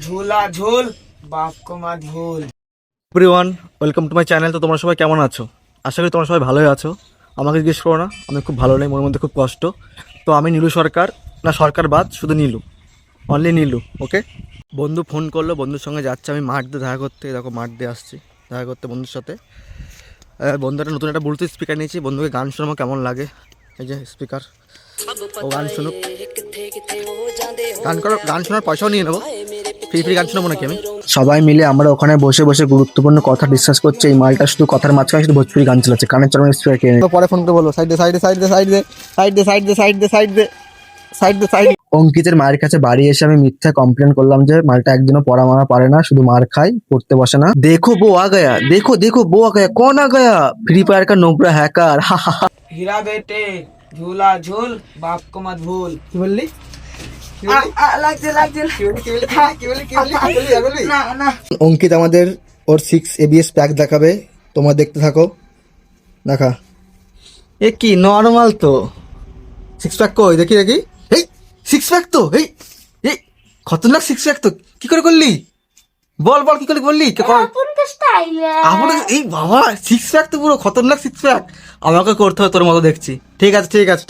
ঝুলা ঝুল বাপ কো মত ভুল। Everyone, welcome to my channel. তো তোমরা সবাই কেমন আছো? আশা করি তোমরা সবাই ভালোই আছো। আমাকে জিজ্ঞেস করো না, আমি খুব ভালো নেই, মনের মধ্যে খুব কষ্ট। তো আমি নীলু সরকার, না সরকার বাদ, শুধু নীলু, অনলি নীলু। ওকে, বন্ধু ফোন করলো, বন্ধুর সঙ্গে যাচ্ছে আমি মাঠ দিয়ে দেখা করতে। দেখো মাঠ দিয়ে আসছি দেখা করতে বন্ধুর সাথে। বন্ধু একটা নতুন একটা ব্লুটুথ স্পিকার নিয়েছি, বন্ধুকে গান শোনাবো কেমন লাগে। এই যে স্পিকার, ও গান শুনুক। গান শোনার পয়সাও নিয়ে নেবো, ফ্রি ফ্রি গান শোনাবো নাকি আমি? সবাই মিলে আমরা ওখানে বসে বসে গুরুত্বপূর্ণ কথা ডিসকাস করছে। এই মালটা শুধু কথার মাঝখানে শুধু ভোজপুরি গান চালাচ্ছে, কানের চরমে স্পিকার কিনে নিয়ে। পরে ফোন করে বলো সাইড দে সাইড দে সাইড দে সাইড দে সাইড দে সাইড দে সাইড দে সাইড দে সাইড দে সাইড। অঙ্কিতের মায়ের কাছে বাড়ি এসে আমি মিথ্যা কমপ্লেন করলাম যে মালটা একদিনও পড়া মারা পারে না, শুধু মার খায়, পড়তে বসে না। দেখো বো আ গয়া, দেখো দেখো বো আ গয়া, কোন আ গয়া, ফ্রি ফায়ার কা নোংরা হ্যাকার। হীরা বেটে ঝুলা ঝুল বাপ কো মত ভুল। কি বললি? লাগছে লাগছে না না। অঙ্কিত আমাদের ওর 6 ABS প্যাক দেখাবে, তোমরা দেখতে থাকো। দেখা। এ কি নরমাল তো, 6 প্যাক কই দেখি দেখি। এই 6 প্যাক তো, এই এই খতরনাক 6 প্যাক তো। কি করে করলি? বল বল কি করে বললি? আমার এই বাবা 6 প্যাক তো পুরো খতরনাক 6 প্যাক। আমাকে করতে হবে তোর মতো দেখছি। ঠিক আছে ঠিক আছে।